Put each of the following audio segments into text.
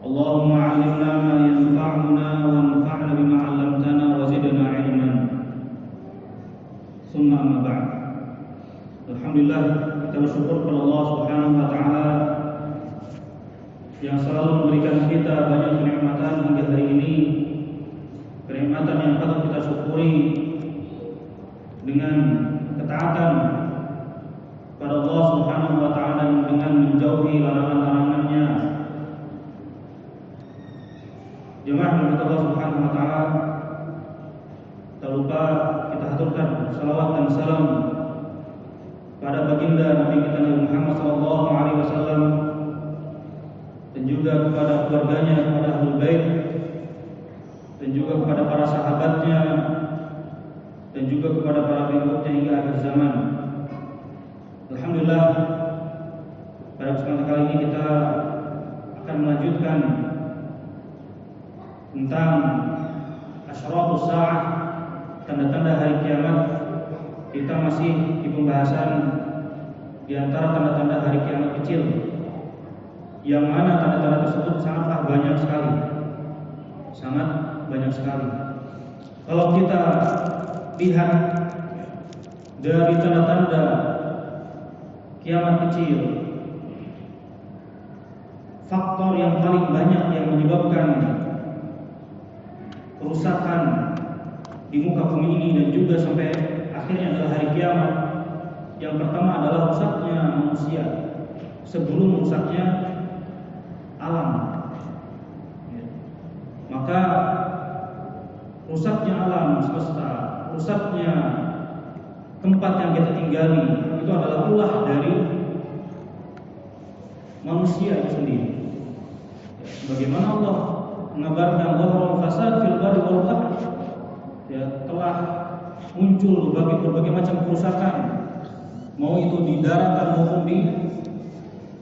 اللهم علمنا ما ينفعنا وانفعنا بما علمتنا وزدنا علما. ثم أما بعد. Alhamdulillah, kita bersyukur kepada Allah Subhanahu wa taala yang selalu memberikan kita banyak kenikmatan hingga hari ini. Kenikmatan yang patut kita syukuri dengan ketaatan pada Allah Subhanahu wa taala dengan menjauhi larangan-larangannya. Jemaah yang Allah Subhanahu wa taala, tak lupa kita haturkan salawat dan salam pada baginda Nabi kita Nabi Muhammad sallallahu alaihi wasallam dan juga kepada keluarganya, kepada Ahlul Bait dan juga kepada para sahabatnya dan juga kepada para pengikutnya hingga akhir zaman. Alhamdulillah, pada kesempatan kali ini kita akan melanjutkan tentang asyratus sa'ah, tanda-tanda hari kiamat. Kita masih di pembahasan di antara tanda-tanda hari kiamat kecil, yang mana tanda-tanda tersebut sangatlah banyak sekali, sangat banyak sekali. Kalau kita lihat dari tanda-tanda kiamat kecil, faktor yang paling banyak yang menyebabkan kerusakan di muka bumi ini dan juga sampai akhirnya adalah hari kiamat. Yang pertama adalah rusaknya manusia sebelum rusaknya alam. Maka rusaknya alam semesta, rusaknya tempat yang kita tinggali, itu adalah ulah dari manusia itu sendiri. Sebagaimana Allah mengabarkan bahwa fasad fil barri wal bahr, telah muncul berbagai macam kerusakan, mau itu di daratan maupun di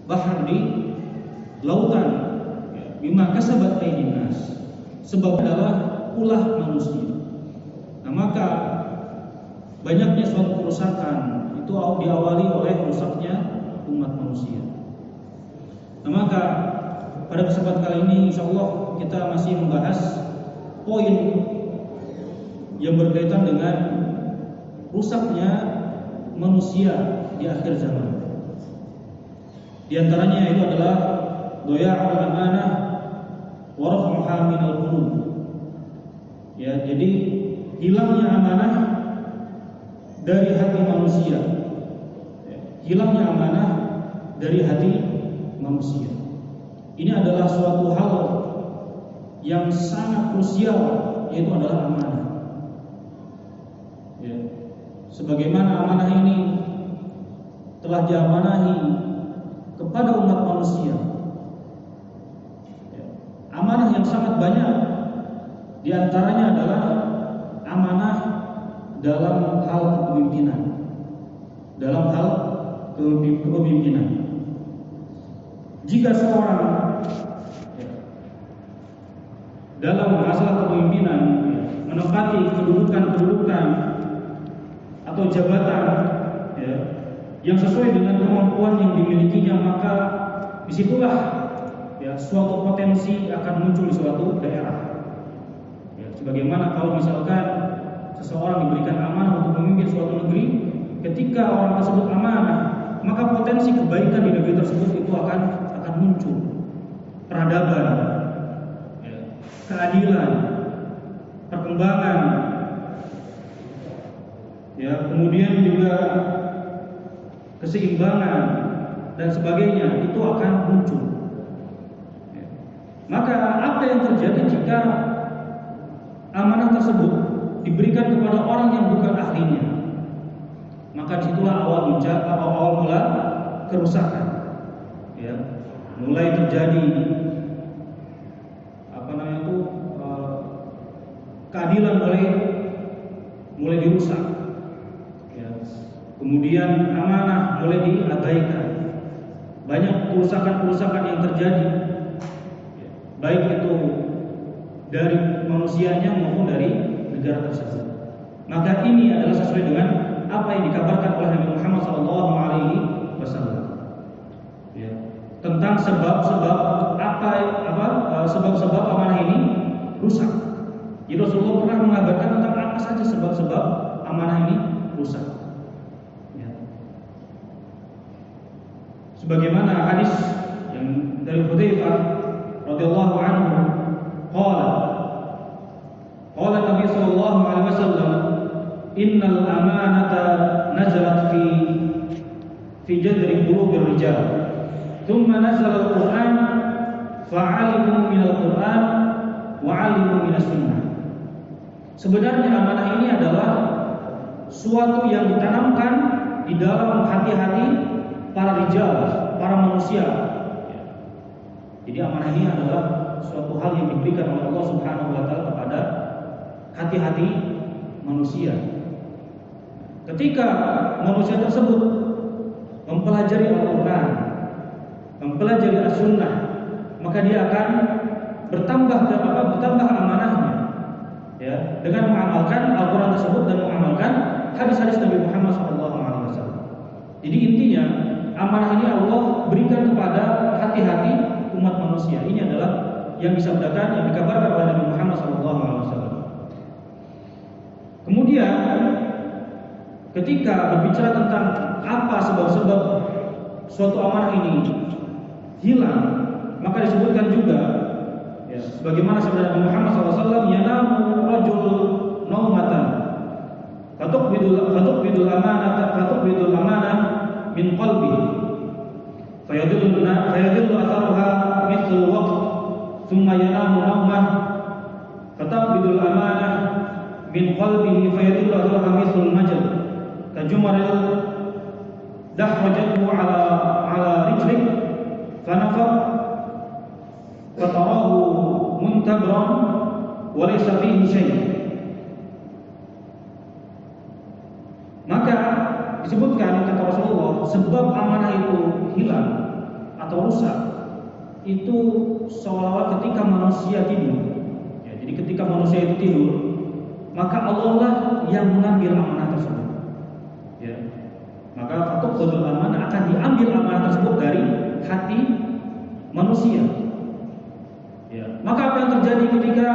bahar, di lautan. Bima kasabat aydin nas, sebab adalah ulah manusia. Nah, maka banyaknya suatu kerusakan itu diawali oleh rusaknya umat manusia. Nah, maka pada kesempatan kali ini insyaallah kita masih membahas poin yang berkaitan dengan rusaknya manusia di akhir zaman. Di antaranya itu adalah doya'ul amanah wa raf'uha minal qulub. Jadi hilangnya amanah dari hati manusia. Hilangnya amanah dari hati manusia. Ini adalah suatu hal yang sangat krusial, yaitu adalah amanah. Sebagaimana amanah ini telah diamanahi kepada umat manusia, amanah yang sangat banyak. Di antaranya adalah amanah dalam hal kepemimpinan. Dalam hal kepemimpinan, jika seorang dalam masalah kepemimpinan menempati kedudukan atau jabatan yang sesuai dengan kemampuan yang dimilikinya, maka disitulah suatu potensi akan muncul di suatu daerah. Sebagaimana kalau misalkan seseorang diberikan amanah untuk memimpin suatu negeri, ketika orang tersebut amanah, maka potensi kebaikan di negeri tersebut itu akan muncul. Peradaban, keadilan, perkembangan, kemudian juga keseimbangan dan sebagainya itu akan muncul. Maka apa yang terjadi jika amanah tersebut diberikan kepada orang yang bukan ahlinya? Maka disitulah awal mula kerusakan. Mulai terjadi keadilan mulai dirusak. Kemudian amanah mulai diabaikan. Banyak kerusakan yang terjadi, baik itu dari manusianya maupun dari negara tersebut. Maka ini adalah sesuai dengan apa yang dikabarkan oleh Nabi Muhammad SAW. tentang sebab-sebab sebab-sebab amanah ini rusak. Jadi Rasulullah pernah mengabarkan tentang apa saja sebab-sebab amanah ini rusak. Ya. Sebagaimana hadis yang dari Hudzaifah radhiyallahu anhu, qala Nabi sallallahu alaihi wasallam, innal amanata nazalat fi jadri qulubil rijal, thumma nazala al-Qur'an fa'alimu minal Qur'an wa'alimu minas sunnah. Sebenarnya amanah ini adalah suatu yang ditanamkan di dalam hati-hati para rijal, para manusia. Jadi amanah ini adalah suatu hal yang diberikan oleh Allah Subhanahu wa taala kepada hati-hati manusia. Ketika manusia tersebut mempelajari Al-Qur'an, mempelajari As-Sunnah, maka dia akan bertambah amanahnya, ya, dengan mengamalkan Al-Quran tersebut dan mengamalkan hadis-hadis Nabi Muhammad SAW. Jadi intinya amanah ini Allah berikan kepada hati-hati umat manusia. Ini adalah yang disabdakan, yang dikabarkan oleh Nabi Muhammad SAW. Kemudian ketika berbicara tentang apa sebab-sebab suatu amanah ini hilang, maka disebutkan juga, ya, sebagaimana sabda Nabi Muhammad SAW, yanamu rajul naumatan fatuqbidul amanah min qalbi fayadillu atharuha mithlul waqt thumma yanamu naumah fataqbidul amanah min qalbihi fayadillu atharuha mithlul majal kajumaril dahwajatu ala rijlik fanafar fatarahu muntabran wa laysa fihi syai'. Maka disebutkan kata Rasulullah, sebab amanah itu hilang atau rusak itu seolah-olah ketika manusia tidur. Ya, jadi ketika manusia itu tidur, maka Allah lah yang mengambil amanah tersebut. Ya. Maka fatuqbadul amanah, akan diambil amanah tersebut dari hati manusia. Ya. Maka apa yang terjadi ketika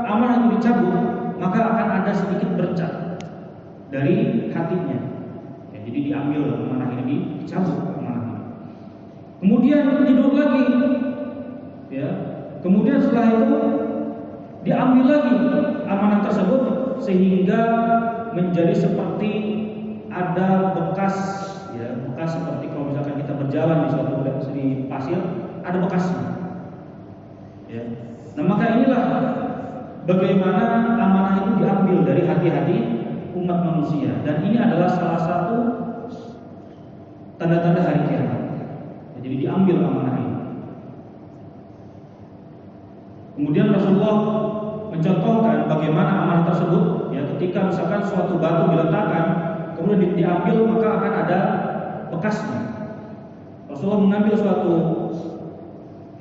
amanah itu dicabut, maka akan ada sedikit bercak dari hatinya. Ya, jadi diambil amanah ini, dicabut amanah ini. Kemudian tidur lagi. Ya. Kemudian setelah itu diambil lagi amanah tersebut sehingga menjadi seperti ada bekas, ya, bekas seperti kalau misalkan kita berjalan di suatu di pasir, ada bekasnya. Ya. Nah, maka inilah bagaimana amanah itu diambil dari hati-hati umat manusia, dan ini adalah salah satu tanda-tanda hari kiamat. Ya, jadi diambil amanah ini. Kemudian Rasulullah mencontohkan bagaimana amanah tersebut, ya, ketika misalkan suatu batu diletakkan kemudian diambil, maka akan ada bekasnya. Rasulullah mengambil suatu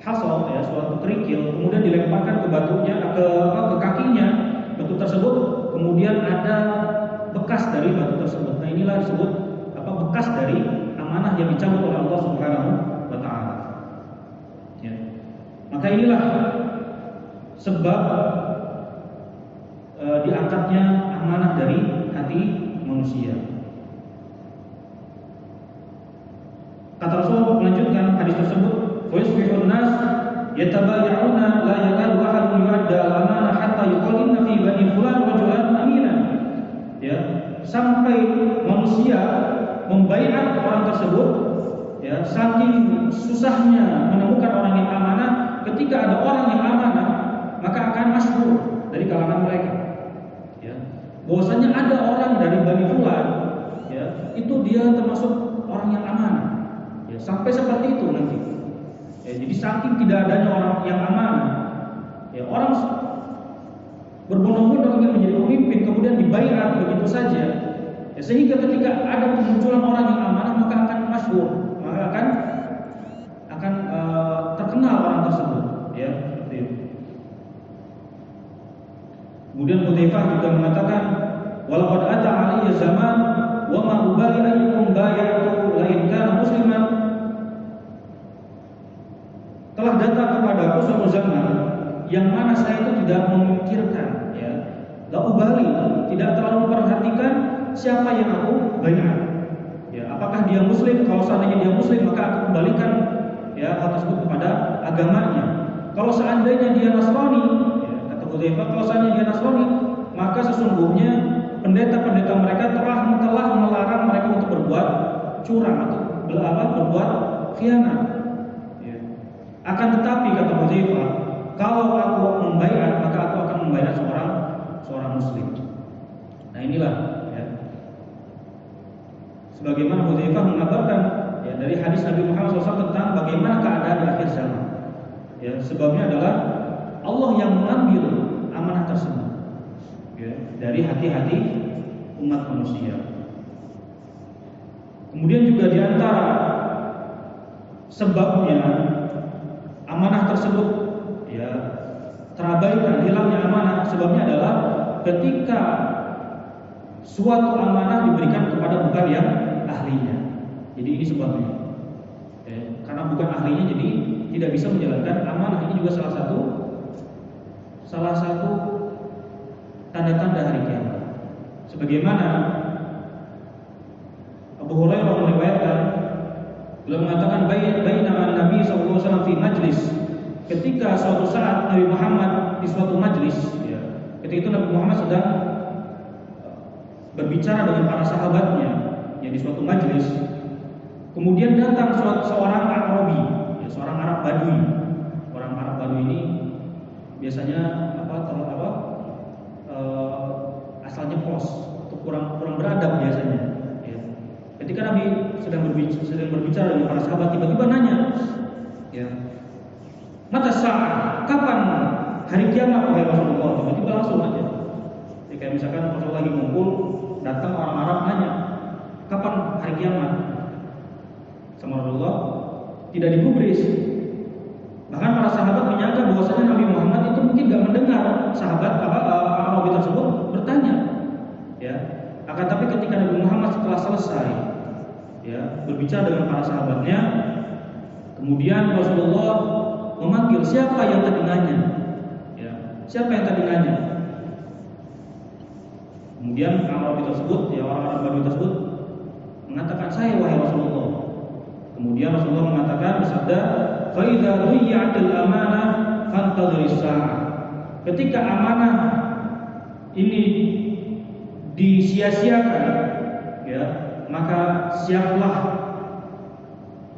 hasal, ya, suatu kerikil, kemudian dilemparkan ke batunya, ke kakinya batu tersebut, kemudian ada bekas dari batu tersebut. Nah, inilah disebut bekas dari amanah yang dicabut oleh Allah Subhanahu wa taala. Ya. Maka inilah sebab diangkatnya amanah dari hati manusia. Kata Rasul melanjutkan hadis tersebut, wa yusbihun nas yatabaya'una la yakadu ahadun yu'adda al-amanah hatta yuqal inna fi bani fulan rajulan aminan. Ya, sampai manusia membaiat orang tersebut, ya, saking susahnya menemukan orang yang amanah. Ketika ada orang yang amanah, maka akan masyhur dari kalangan mereka, ya, bahwasanya ada orang dari Bani Fulan, ya, itu dia termasuk orang yang amanah, ya, sampai seperti itu nanti. Ya, jadi saking tidak adanya orang yang amanah, ya, orang berbondong-bondong ingin menjadi pemimpin, kemudian dibaiat begitu saja, ya, sehingga ketika ada kemunculan orang yang amanah, maka akan masyhur, maka akan terkenal orang tersebut, ya. Kemudian Hudzaifah juga mengatakan, walaqad ata 'alayya zaman wa ma ubali ayyukum bay'atu la in kana musliman kepadaku suatu zaman yang mana saya itu tidak memikirkan, ya, la ubali, tidak terlalu memperhatikan siapa yang aku baiat. Ya, apakah dia muslim? Kalau seandainya dia muslim, maka aku kembalikan, ya, hal tersebut kepada agamanya. Kalau seandainya dia Nasrani, ya, kata Hudzaifah, kalau seandainya dia Nasrani, maka sesungguhnya pendeta-pendeta mereka telah melarang mereka untuk berbuat curang atau berbuat khianat. Ya. Akan tetapi kata Hudzaifah, kalau aku membaiat, maka aku akan membaiat seorang muslim. Nah inilah, ya, sebagaimana Hudzaifah mengabarkan, ya, dari hadis Nabi Muhammad SAW tentang bagaimana keadaan di akhir zaman. Ya, sebabnya adalah Allah yang mengambil amanah tersebut, ya, dari hati-hati umat manusia. Kemudian juga di antara sebabnya amanah tersebut, ya, terabaikan, hilangnya amanah, sebabnya adalah ketika suatu amanah diberikan kepada bukan yang ahlinya. Jadi ini sebabnya, ya, karena bukan ahlinya jadi tidak bisa menjalankan amanah. Ini juga salah satu tanda-tanda hari kiamat. Sebagaimana Abu Hurairah meriwayatkan, beliau mengatakan bainama Nabi sallallahu alaihi wasallam fi majlis, ketika suatu saat Nabi Muhammad di suatu majlis, ya, ketika itu Nabi Muhammad sedang berbicara dengan para sahabatnya, ya, di suatu majlis. Kemudian datang seorang Arabi, ya, seorang Arab Badui. Orang Arab Badui ini biasanya asalnya pos atau kurang beradab biasanya. Ya. Ketika Nabi sedang berbicara dengan para sahabat, tiba-tiba nanya, ya, mata sa'ah, kapan hari kiamat wahai Rasulullah? Tiba-tiba langsung aja. Jadi kayak misalkan Rasulullah lagi ngumpul, datang orang Arab nanya, kapan hari kiamat? Sama Rasulullah tidak digubris. Bahkan para sahabat menyangka bahwasanya Nabi Muhammad itu mungkin gak mendengar sahabat Arabi tersebut bertanya. Ya, akan tapi ketika Nabi Muhammad setelah selesai, ya, berbicara dengan para sahabatnya, kemudian Rasulullah memanggil siapa yang tadi nanya. Ya, siapa yang tadi nanya? Kemudian Arabi tersebut, ya, orang Arab Badui tersebut mengatakan, saya wahai Rasulullah. Kemudian Rasulullah mengatakan, bersabda, fa idza dhiya'atil amanah fantadhiris sa'ah. Ketika amanah ini disia-siakan, ya, maka siaplah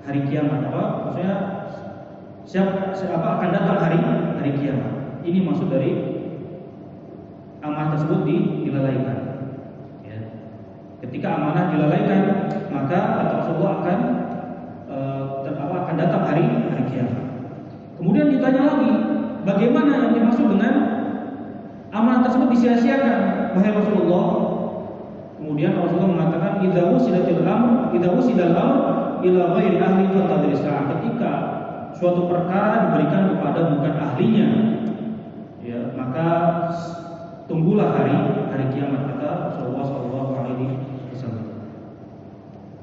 hari kiamat. Maksudnya akan datang hari kiamat. Ini maksud dari amanah tersebut dilalaikan. Ya. Ketika amanah dilalaikan, maka Rasulullah akan datang hari kiamat. Kemudian ditanya lagi, bagaimana yang dimaksud dengan amanah tersebut disia-siakan, wahai Rasulullah? Kemudian Rasulullah mengatakan, idza wusidal amr ila ghairi ahli fantadhiris sa'ah. Ketika suatu perkara diberikan kepada bukan ahlinya, ya, maka tunggulah hari kiamat, kata Rasulullah sallallahu alaihi wasallam.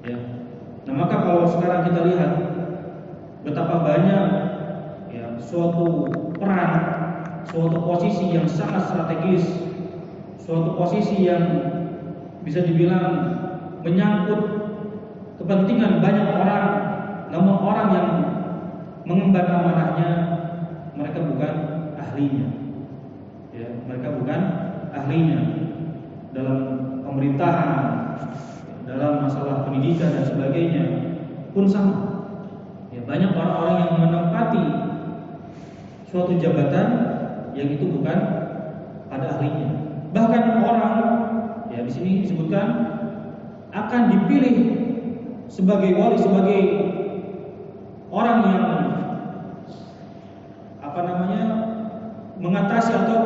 Ya. Nah, maka kalau sekarang kita lihat betapa banyak, ya, suatu peran, suatu posisi yang sangat strategis, suatu posisi yang bisa dibilang menyangkut kepentingan banyak orang, namun orang yang mengemban amanahnya mereka bukan ahlinya. Ya, mereka bukan ahlinya dalam pemerintahan, dalam masalah pendidikan dan sebagainya pun sama. Ya, banyak orang-orang yang menempati suatu jabatan yang itu bukan pada ahlinya. Bahkan orang, ya, di sini disebutkan akan dipilih sebagai wali, sebagai orang yang mengatasi atau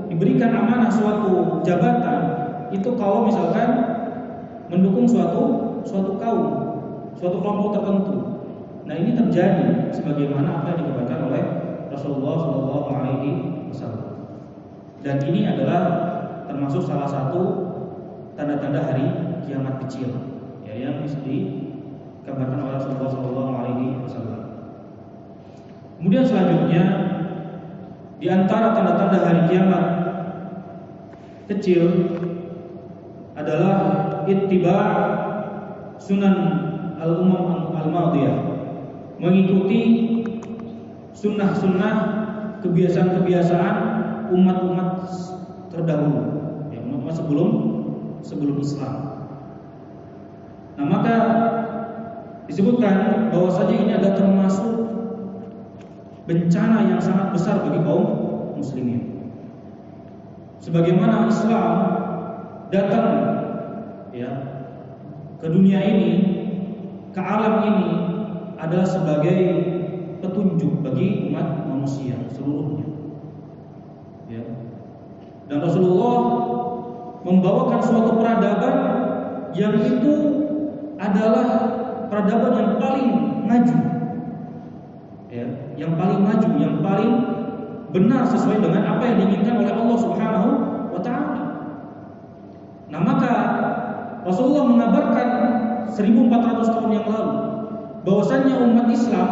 diberikan amanah suatu jabatan itu kalau misalkan mendukung suatu kaum, suatu kelompok tertentu. Nah, ini terjadi sebagaimana apa yang dikabarkan oleh Rasulullah Shallallahu Alaihi Wasallam. Dan ini adalah termasuk salah satu tanda-tanda hari kiamat kecil, ya, yang dikabarkan oleh Rasulullah Shallallahu Alaihi Wasallam. Kemudian selanjutnya di antara tanda-tanda hari kiamat kecil adalah ittiba' sunan al-umam al-madiyah, mengikuti sunnah-sunnah, kebiasaan-kebiasaan umat-umat terdahulu, ya, umat sebelum Islam. Nah, maka disebutkan bahwasanya ini adalah termasuk bencana yang sangat besar bagi kaum muslimin. Sebagaimana Islam datang, ya, ke dunia ini, ke alam ini adalah sebagai petunjuk bagi umat manusia seluruhnya. Ya. Dan Rasulullah membawakan suatu peradaban yang itu adalah peradaban yang paling maju, ya, yang paling maju, yang paling benar sesuai dengan apa yang diinginkan oleh Allah Subhanahu wa Ta'ala. Nah, maka Rasulullah mengabarkan 1400 tahun yang lalu bahwasannya umat Islam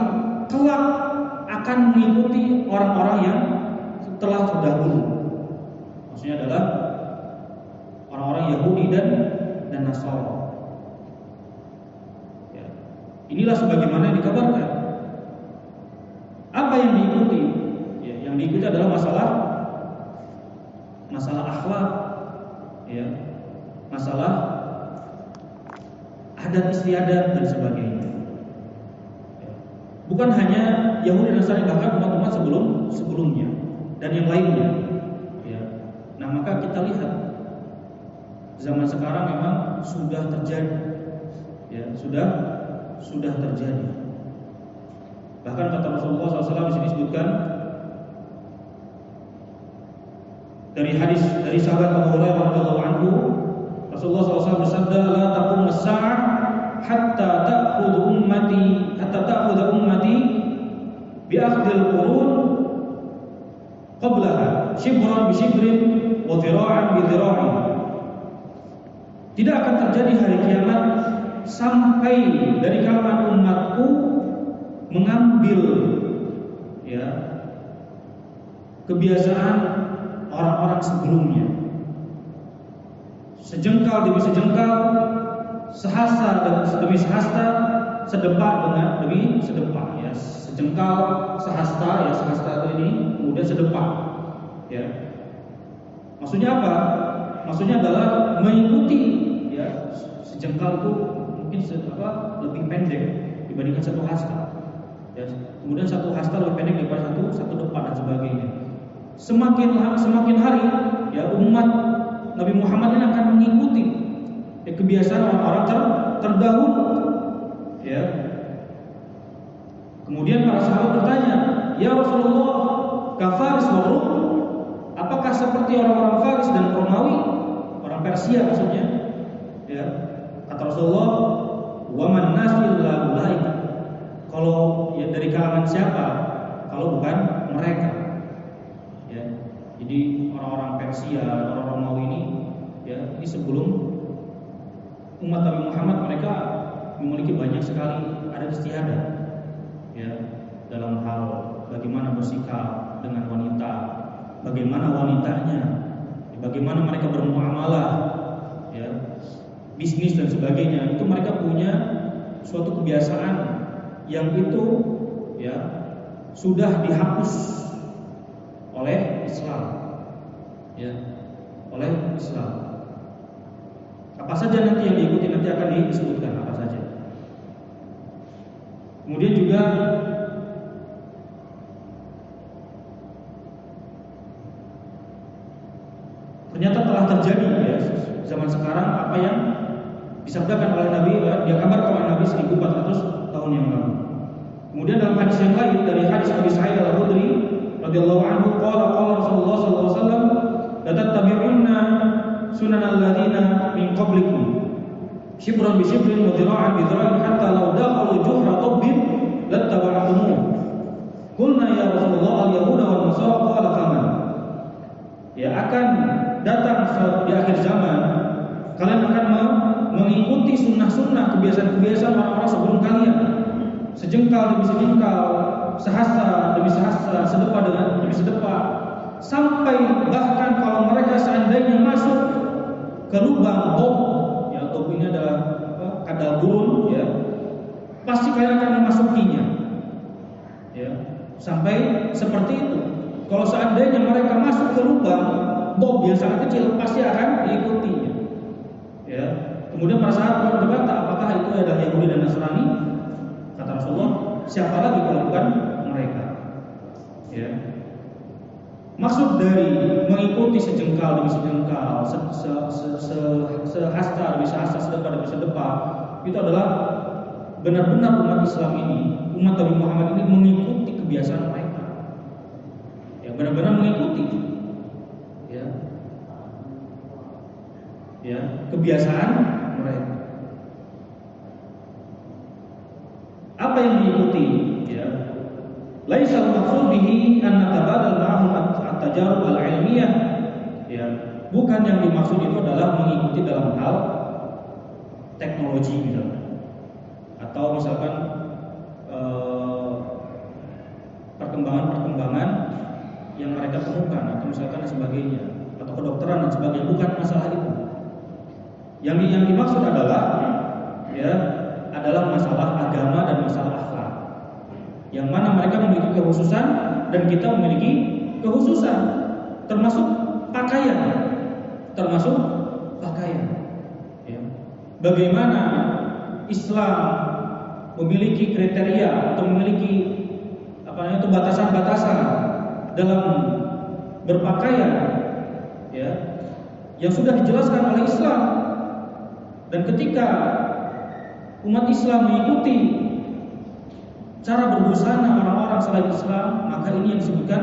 kelak akan mengikuti orang-orang yang telah terdahulu. Maksudnya adalah orang-orang Yahudi dan Nasrani. Ya. Inilah sebagaimana yang dikabarkan. Apa yang diikuti? Ya, yang diikuti adalah masalah akhlak, ya, masalah adat istiadat dan sebagainya. Ya. Bukan hanya Yahudi dan Nasrani, bahkan umat-umat sebelumnya dan yang lainnya. Ya. Nah, maka kita lihat zaman sekarang memang sudah terjadi, ya, sudah terjadi. Bahkan kata Rasulullah SAW di sini disebutkan dari sahabat Abu Hurairah radhiyallahu anhu, Rasulullah SAW bersabda, "La taqum as-sa'ah hatta ta'khudhu ummati bi akhdhil qurun qablaha shibran bi shibrin wa dhira'an bi dhira'in." Tidak akan terjadi hari kiamat sampai dari kalangan umatku mengambil, ya, kebiasaan orang-orang sebelumnya, sejengkal demi sejengkal, sehasta demi sehasta, sedepak demi sedepak, ya, sejengkal, sehasta, ya, sehasta ini kemudian sedepak, ya. Maksudnya apa? Maksudnya adalah mengikuti, ya, sejengkal itu mungkin lebih pendek dibandingkan satu hasta. Ya, kemudian satu hasta lebih pendek daripada satu depan dan sebagainya. Semakin hari, ya, umat Nabi Muhammad ini akan mengikuti, ya, kebiasaan orang-orang terdahulu. Ya. Kemudian para sahabat bertanya, "Ya Rasulullah, kafaris wa Rum? Apakah seperti orang-orang Faris dan Romawi, orang Persia maksudnya?" Ya. Kata Rasulullah, "Wa man nasil la ulaika." Kalau, ya, dari kalangan siapa kalau bukan mereka? Ya, jadi orang-orang Persia, orang Romawi ini, ya, ini sebelum umat Nabi Muhammad, mereka memiliki banyak sekali adat istiadat, ya, dalam hal bagaimana bersikap dengan wanita, bagaimana wanitanya, ya, bagaimana mereka bermuamalah, ya, bisnis dan sebagainya. Itu mereka punya suatu kebiasaan yang itu, ya, sudah dihapus oleh Islam, ya, oleh Islam. Apa saja nanti yang diikuti nanti akan disebutkan apa saja. Kemudian juga ternyata telah terjadi, ya, zaman sekarang apa yang disabdakan oleh Nabi, dia kabarkan oleh Nabi 1400 tahun yang lalu. Kemudian dalam hadis yang lain dari hadis Abi Sa'id Al-Khudri radhiyallahu anhu, qala Rasulullah sallallahu alaihi wasallam, "La tattabi'unna sunanal ladzina min qablikum shibran bi shibrin wa dhira'an bi dhira'in hatta law dakhalu juhra tabbin lattaba'tumuh." Qulna ya Rasulullah al-yahuda wal nasara, qala faman? Ya, akan datang di akhir zaman kalian akan mengikuti sunnah-sunnah, kebiasaan-kebiasaan orang-orang sebelum kalian, sejengkal demi sejengkal, sehasta berhasta sedekah dengan bersedekah, sampai bahkan kalau mereka seandainya masuk ke lubang bom, ya bom ini adalah kadal gurun, ya pasti kalian akan memasukinya, ya sampai seperti itu. Kalau seandainya mereka masuk ke lubang bom yang sangat kecil, pasti akan diikutinya, ya. Kemudian para sahabat berkata, apakah itu adalah Yahudi dan Nasrani? Kata Rasulullah, siapa lagi kalau bukan mereka, ya. Maksud dari mengikuti sejengkal demi sejengkal, sehasta demi sehasta, sedekah demi sedekah, itu adalah benar-benar umat Islam ini, umat Nabi Muhammad ini mengikuti kebiasaan mereka, ya benar-benar mengikuti, ya kebiasaan mereka. Apa yang diikuti, ya? Laisal maqsud bihi an natabadal ma'ahum at-tajarub al-ilmiyah, ya. Bukan yang dimaksud itu adalah mengikuti dalam hal teknologi misalnya, atau misalkan perkembangan-perkembangan yang mereka temukan, atau misalkan sebagainya, atau kedokteran dan sebagainya. Bukan masalah itu. Yang dimaksud adalah, ya, adalah masalah agama dan masalah akhlak, yang mana mereka memiliki kekhususan dan kita memiliki kekhususan, termasuk pakaian, ya. Bagaimana Islam memiliki kriteria atau memiliki batasan-batasan dalam berpakaian, ya, yang sudah dijelaskan oleh Islam. Dan ketika umat Islam mengikuti cara berbusana orang-orang selain Islam, maka ini yang disebutkan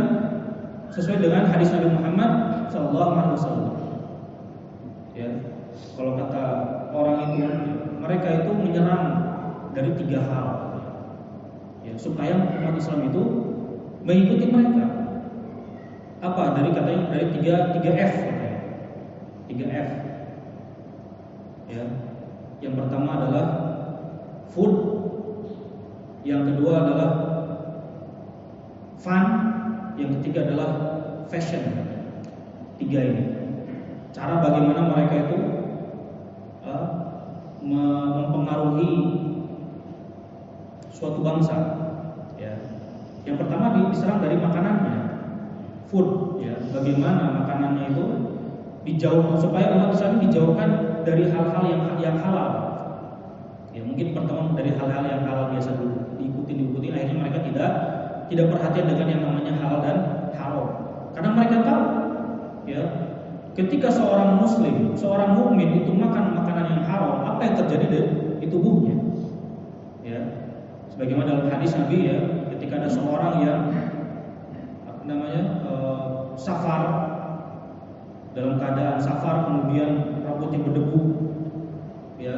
sesuai dengan hadis Nabi Muhammad SAW. Ya, kalau kata orang itu, mereka itu menyerang dari 3 hal, ya, supaya umat Islam itu mengikuti mereka. Apa? Dari 3F, 3F. Ya, yang pertama adalah food, yang kedua adalah fun, yang ketiga adalah fashion. 3 ini cara bagaimana mereka itu mempengaruhi suatu bangsa, ya. Yang pertama diserang dari makanannya, food, ya, bagaimana makanannya itu dijauhkan, supaya umat Islam dijauhkan dari hal-hal yang halal. Ya, mungkin pertama dari hal-hal yang halal biasa dulu diikuti, akhirnya mereka tidak perhatian dengan yang namanya halal dan haram. Karena mereka tahu, ya, ketika seorang muslim, seorang mukmin itu makan makanan yang haram, apa yang terjadi di tubuhnya? Ya, sebagaimana dalam hadis Nabi, ya, ketika ada seorang yang safar, dalam keadaan safar, kemudian rambutnya berdebu, ya,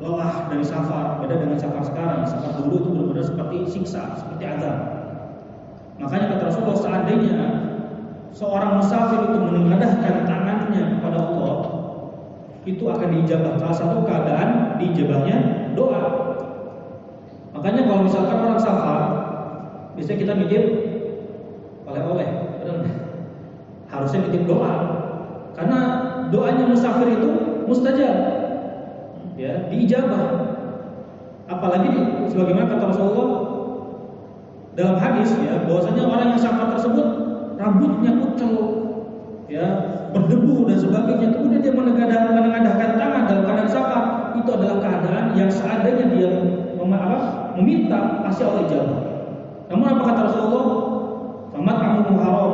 lelah dari safar. Beda dengan safar sekarang. Safar dulu itu benar-benar seperti siksa, seperti azab. Makanya kata Rasulullah, seandainya seorang musafir itu menengadahkan tangannya kepada Allah, itu akan diijabah. Salah satu keadaan diijabahnya doa. Makanya kalau misalkan orang safar, biasanya kita mikir oleh-oleh, harusnya nitip doa, karena doanya musafir itu mustajab, ya, diijabah. Apalagi sebagaimana kata Rasulullah dalam hadis, ya, bahwasanya orang yang safar tersebut rambutnya kucel, ya, berdebu dan sebagainya, kemudian dia menengadahkan tangan dalam keadaan safar, itu adalah keadaan yang seandainya dia meminta, pasti Allah ijabah. Namun apa kata Rasulullah? Famat'amuhu haram,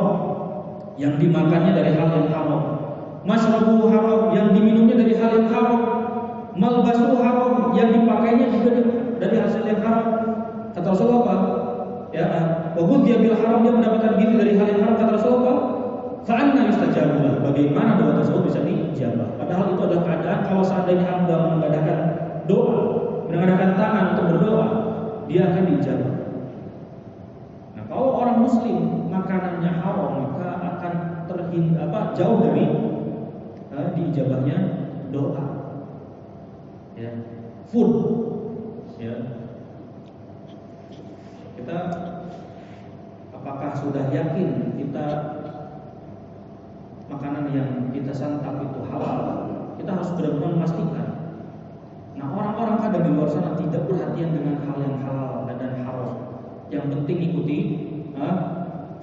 yang dimakannya dari hal yang haram, masyrabuhu haram, yang diminumnya dari hal yang haram, malbasuhu haram, yang dipakainya juga dari hasil yang haram. Kata Rasulullah apa? Ya, wa dia bil haram, dia mendapatkan gizi dari hal yang haram. Kata Rasulullah, fa anna yustajabu lahu, bagaimana doa tersebut bisa dijabah? Padahal itu adalah keadaan kalau seandainya hamba menengadahkan doa, menengadahkan tangan untuk berdoa, dia akan dijabah. Nah, kalau orang muslim makanannya haram, maka akan jauh dari diijabahnya doa, ya, food, ya. Kita apakah sudah yakin kita makanan yang kita santap itu halal? Kita harus benar-benar memastikan. Nah, orang-orang kadang di luar sana tidak perhatian dengan hal yang halal dan haram. Yang penting ikuti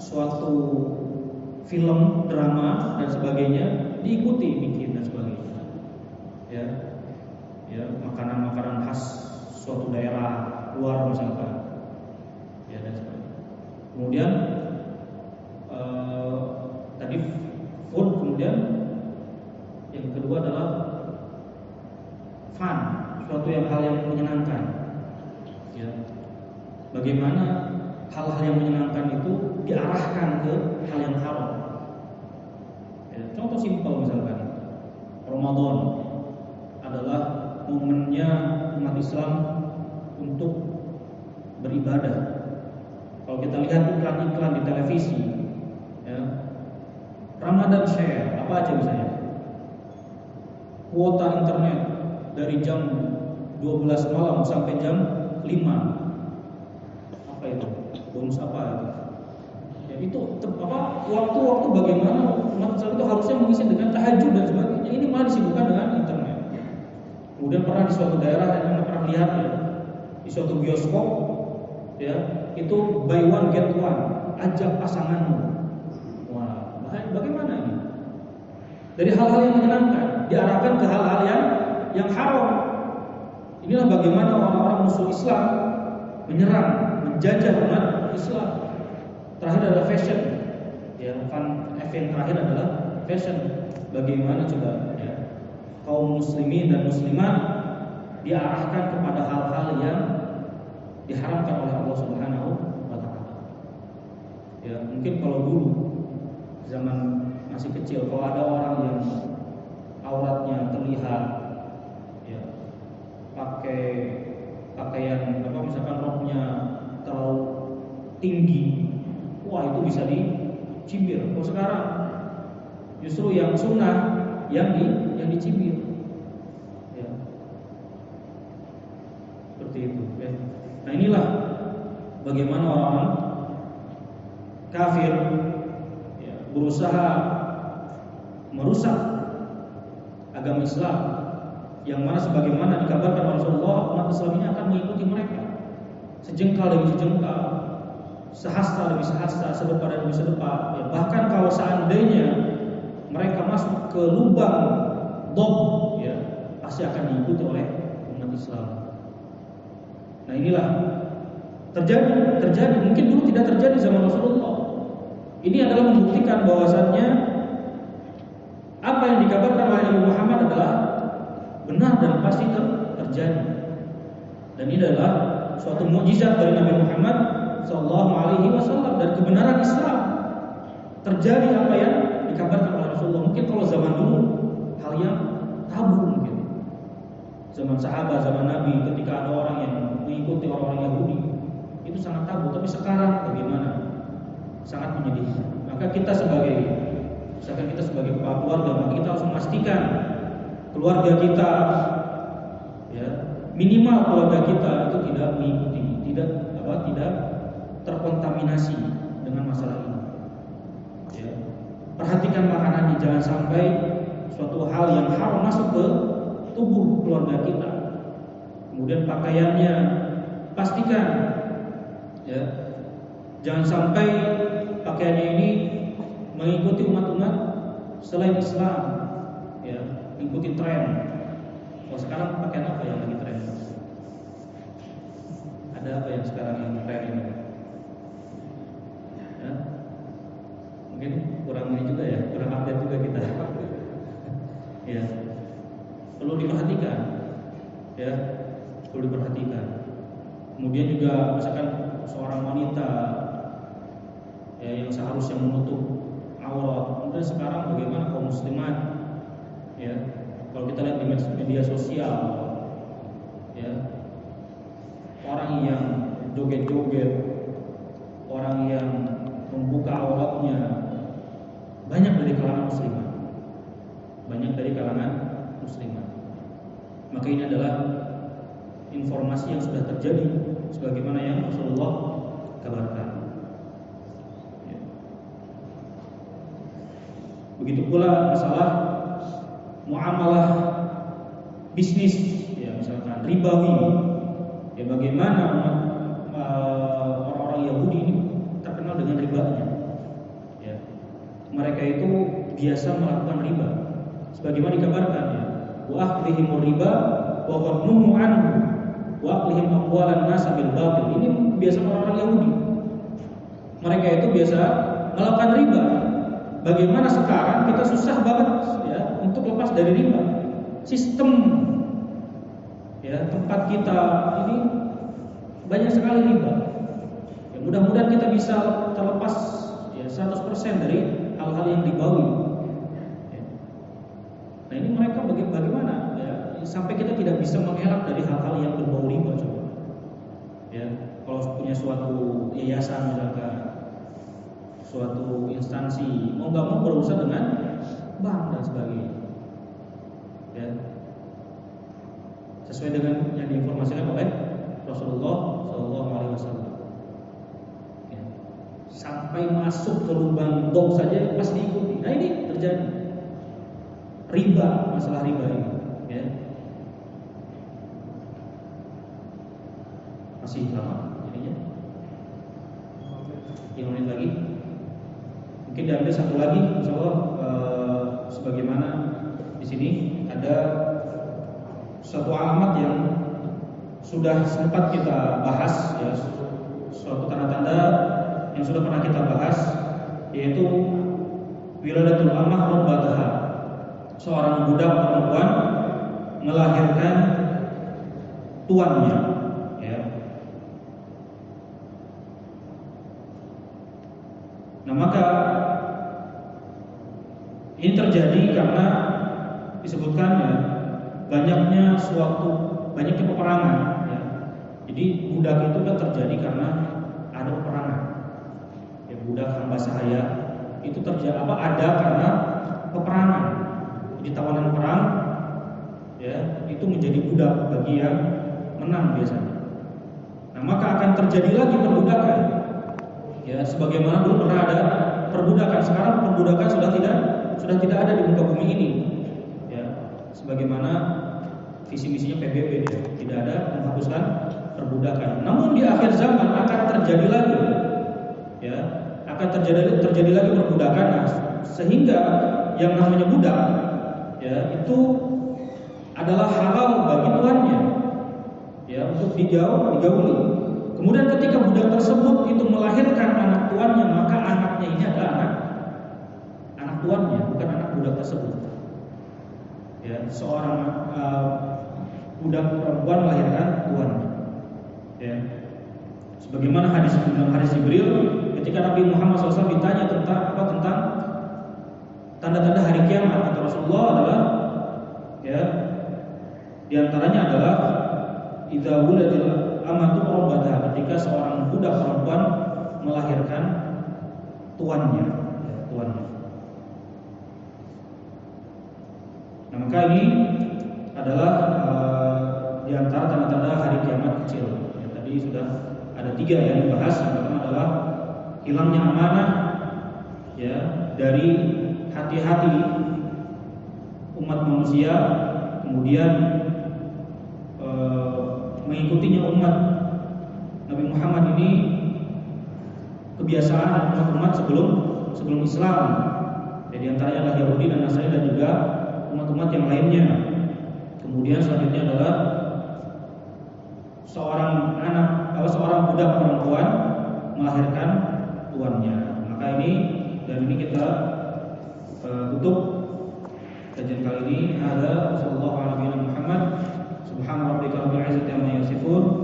suatu film, drama dan sebagainya, diikuti, bikin dan sebagainya. Ya, makanan-makanan khas suatu daerah luar misalkan, ya dan sebagainya. Kemudian tadi food, kemudian yang kedua adalah fun, suatu hal yang menyenangkan. Ya, bagaimana hal-hal yang menyenangkan itu diarahkan ke hal yang haram. Ya, contoh simpel misalkan, Ramadan adalah momennya umat Islam untuk beribadah. Kalau kita lihat iklan-iklan di televisi, ya, Ramadan Share, apa aja misalnya, kuota internet dari jam 12 malam sampai jam 5. Apa itu? Bonus apa itu? Ya, itu waktu-waktu bagaimana umat Islam itu harusnya mengisi dengan tahajud dan sebagainya. Ini malah disibukkan dengan internet. Kemudian pernah di suatu daerah yang pernah lihat ya, di suatu bioskop, ya, itu buy one get one, ajak pasanganmu. Wah, bagaimana ini? Dari hal-hal yang menyenangkan diarahkan ke hal-hal yang haram. Inilah bagaimana orang-orang musuh Islam menyerang, menjajah umat Islam. Terakhir adalah fashion. Ya, event terakhir adalah fashion. Bagaimana coba ya, kaum muslimin dan muslimat diarahkan kepada hal-hal yang diharamkan oleh Allah Subhanahu wa taala. Ya, mungkin kalau dulu zaman masih kecil, kalau ada orang yang auratnya terlihat, ya, pakai pakaian misalkan roknya terlalu tinggi, wah itu bisa dicibir. Kalau sekarang justru yang sunnah yang dicibir, ya, seperti itu. Ya. Nah, inilah bagaimana orang kafir, ya, berusaha merusak agama Islam, yang mana sebagaimana dikabarkan oleh Rasulullah, umat Islam ini akan mengikuti mereka sejengkal demi sejengkal, sehasta demi sehasta, sedepa demi sedepa. Ya, bahkan kalau seandainya mereka masuk ke lubang bom, ya, pasti akan diikuti oleh umat Islam. Nah, inilah terjadi. Mungkin dulu tidak terjadi zaman Rasulullah. Ini adalah membuktikan bahwasannya apa yang dikabarkan oleh Nabi Muhammad adalah benar dan pasti terjadi. Dan ini adalah suatu mukjizat dari Nabi Muhammad SAW dan kebenaran Islam. Terjadi apa yang dikabarkan oleh Rasulullah. Mungkin kalau zaman dulu hal yang tabu mungkin. Zaman sahabat, zaman Nabi, ketika ada orang yang mengikuti orang-orang Yahudi, itu sangat tabu. Tapi sekarang bagaimana? Sangat menyedihkan. Maka kita sebagai kepala keluarga, maka kita harus memastikan keluarga kita, ya, minimal keluarga kita itu tidak mengikuti, tidak terkontaminasi dengan masalah ini. Ya. Perhatikan makanannya, jangan sampai suatu hal yang haram masuk ke tubuh keluarga kita. Kemudian pakaiannya pastikan, ya, jangan sampai pakaiannya ini mengikuti umat-umat selain Islam, ya, mengikuti tren. Kalau sekarang pakaian apa yang lagi tren? Ada apa yang sekarang yang tren ini? Ya? Mungkin kurang ini juga ya, kurang update juga kita. Ya, perlu diperhatikan, ya, perlu diperhatikan. Kemudian juga misalkan seorang wanita, ya, yang seharusnya menutup aurat, kemudian sekarang bagaimana kaum muslimat, ya, kalau kita lihat di media sosial, ya, orang yang joget-joget, orang yang membuka auratnya, banyak dari kalangan muslimat, maka ini adalah informasi yang sudah terjadi sebagaimana yang Rasulullah kabarkan. Begitu pula masalah muamalah bisnis, ya misalkan ribawi. Ya bagaimana orang-orang Yahudi ini terkenal dengan ribanya. Ya. Mereka itu biasa melakukan riba. Sebagaimana dikabarkan ya, wa akhlihimur riba wa qadnuhu anhu wa akhlihim amwalan nas bil batil. Ini biasa orang-orang Yahudi. Mereka itu biasa melakukan riba. Bagaimana sekarang kita susah banget ya untuk lepas dari riba. Sistem ya tempat kita ini banyak sekali riba. Ya, mudah-mudahan kita bisa terlepas ya 100% dari hal-hal yang ribawi. Ya. Nah ini mereka bagaimana ya sampai kita tidak bisa mengelak dari hal-hal yang berbau riba coba. Ya, kalau punya suatu yayasan misalkan, suatu instansi mau nggak mau berurusan dengan bank dan sebagainya. Ya. Sesuai dengan yang diinformasikan oleh Rasulullah SAW. Ya. Sampai masuk ke lubang bom saja pasti diikuti. Nah ini terjadi riba, masalah riba ini. Ya. Masih lama jadinya 5 menit lagi. Mungkin diambil satu lagi, insyaallah sebagaimana di sini ada suatu alamat yang sudah sempat kita bahas ya, suatu tanda-tanda yang sudah pernah kita bahas, yaitu wiladatul amah rabbataha. Seorang budak perempuan melahirkan tuannya, ya. Nah, maka ini terjadi karena disebutkan ya banyaknya peperangan. Ya. Jadi budak itu kan terjadi karena ada peperangan. Ya, budak hamba sahaya itu ada karena peperangan. Jadi tawanan perang, ya itu menjadi budak bagi yang menang biasanya. Nah maka akan terjadi lagi perbudakan. Ya sebagaimana dulu pernah ada perbudakan, sekarang perbudakan sudah tidak ada di muka bumi ini. Ya sebagaimana visi misinya PBB ya, tidak ada menghapuskan perbudakan. Namun di akhir zaman akan terjadi lagi, ya akan terjadi lagi perbudakan, sehingga yang namanya budak, ya itu adalah halal bagi tuannya, ya untuk digauli. Kemudian ketika budak tersebut itu melahirkan anak tuannya, maka anaknya ini adalah anak tuannya, bukan anak budak tersebut. Ya seorang budak perempuan melahirkan tuannya. Ya. Sebagaimana hadis Jibril ketika Nabi Muhammad SAW ditanya tentang tanda-tanda hari kiamat, kata Rasulullah adalah ya diantaranya adalah idza wuladil amatu rabbataha, ketika seorang budak perempuan melahirkan tuannya, ya, tuannya. Nah, maka ini adalah di antara tanda-tanda hari kiamat kecil. Ya, tadi sudah ada 3 yang dibahas. Yang pertama adalah hilangnya amanah, ya, dari hati-hati umat manusia, kemudian mengikutinya umat Nabi Muhammad ini kebiasaan umat sebelum Islam. Jadi antaranya adalah Yahudi dan Nasrani dan juga umat-umat yang lainnya. Kemudian selanjutnya adalah seorang budak perempuan melahirkan tuannya. Maka ini kita tutup kajian kali ini. Ada sallallahu alaihi Muhammad subhana rabbika rabbil izzati amma yasifun